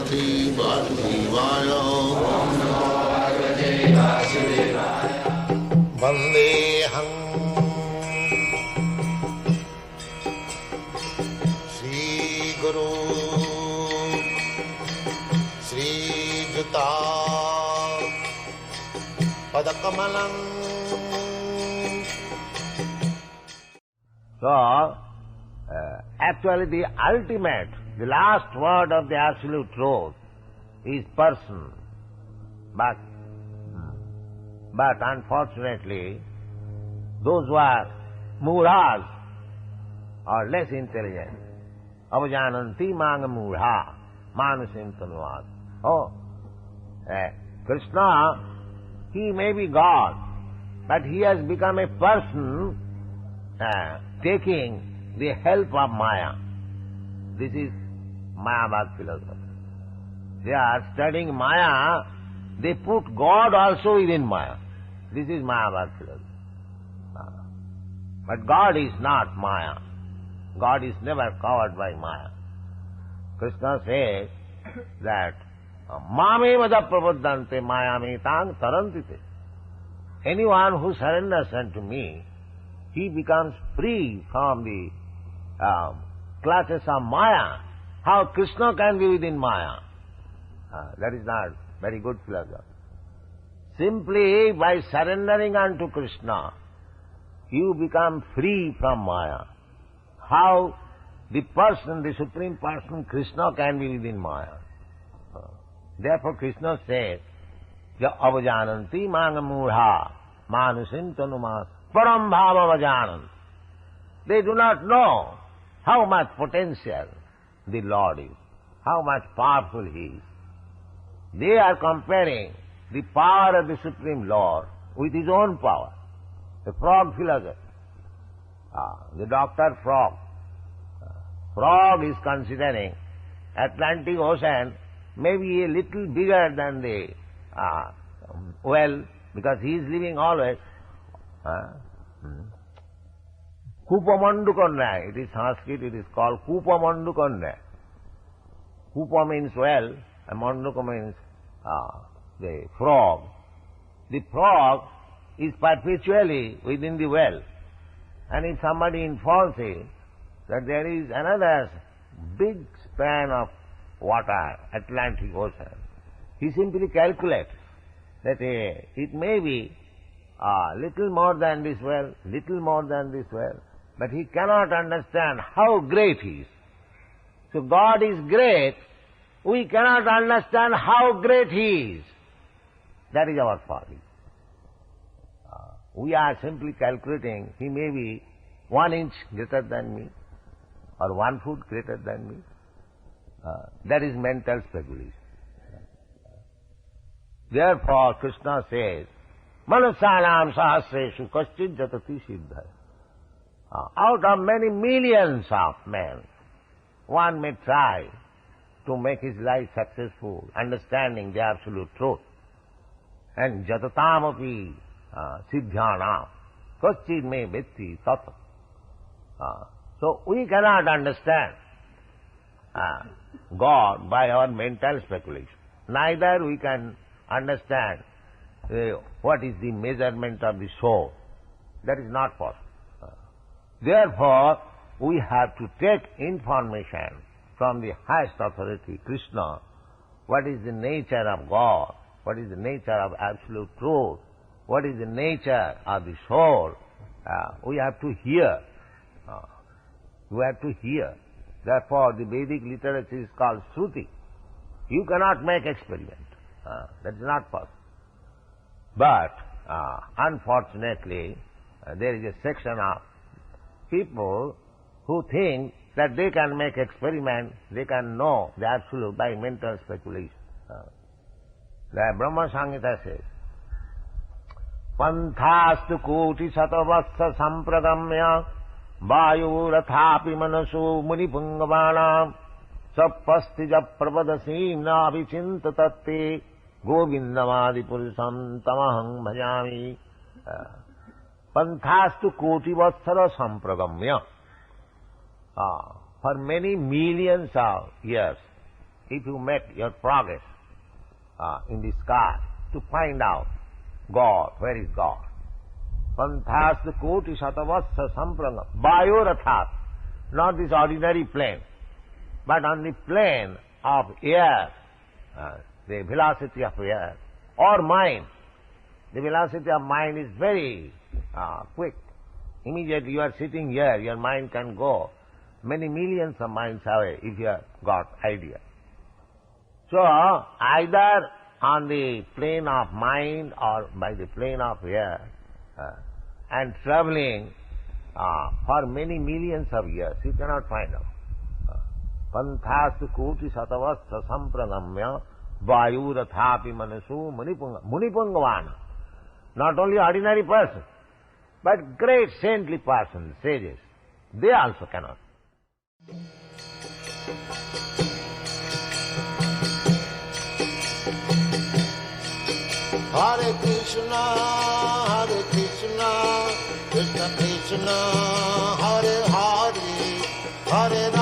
भगवते वासुदेवाय। वन्देऽहं श्रीगुरु श्रीयुता पदकमलम्। So, actually the ultimate, the last word of the Absolute Truth is person. But unfortunately, those who are mudhas are less intelligent. Avajananti manga mudha manusim tanuvad. Oh, Krishna, he may be God, but he has become a person taking the help of Maya. This is Mayavad philosophy. They are studying Maya, they put God also within Maya. This is Mayavad philosophy. But God is not Maya. God is never covered by Maya. Krishna says that Mame vada prabuddhante mayame tang tarantite. Anyone who surrenders unto me, he becomes free from the clutches of Maya. How Krishna can be within Maya? That is not very good philosophy. Simply by surrendering unto Krishna, you become free from Maya. How the person, the Supreme Person, Krishna, can be within Maya? Therefore Krishna says, Ya avajananti manga mudha manusim tanumas param bhava avajanant. They do not know how much potential the Lord is, how much powerful He is. They are comparing the power of the Supreme Lord with His own power. The frog philosopher, the Dr. Frog. Frog is considering Atlantic Ocean maybe a little bigger than the well, because he is living always. Kupamandukonda, it is Sanskrit, it is called Kupamandukonda. Kupa means well, and Manduka means the frog. The frog is perpetually within the well. And if somebody informs him that there is another big span of water, Atlantic Ocean, he simply calculates that it may be little more than this well, little more than this well, but he cannot understand how great he is. So God is great, we cannot understand how great He is. That is our folly. We are simply calculating, He may be 1 inch greater than me, or 1 foot greater than me. That is mental speculation. Therefore Krishna says, Manusanam sahasreshu kaschid jatati siddhaya. Out of many millions of men, one may try to make his life successful, understanding the absolute truth. And jatatamapi siddhyanam kaschid me vetti tata. So we cannot understand God by our mental speculation. Neither we can understand what is the measurement of the soul. That is not possible. Therefore, we have to take information from the highest authority, Krishna. What is the nature of God? What is the nature of absolute truth? What is the nature of the soul? We have to hear. We have to hear. Therefore, the Vedic literature is called Shruti. You cannot make experiment. That is not possible. But, unfortunately, there is a section of people who think that they can make experiment, they can know the absolute by mental speculation. The Brahma Samhita says, Panthastu koti satavassa sampragamya vayu rathapi manasu munipungavana sappastija pravadasim nabhicinta tatte govindamadi purusam tamaham bhajami. Panthastu koti vassara sampragamya. For many millions of years, if you make your progress in the sky to find out God, where is God? Panthas koti satavassa sampranga vayorathat, not this ordinary plane, but on the plane of air, the velocity of air, or mind. The velocity of mind is very quick. Immediately you are sitting here, your mind can go many millions of miles away if you have got idea. So, either on the plane of mind or by the plane of air, and traveling for many millions of years, you cannot find out. Panthas koti satavassa sampragamya vayurathapi manasu munipangavana. Not only ordinary person, but great saintly persons, sages, they also cannot. Hare Krishna, Krishna Krishna, Hare Hare, Hare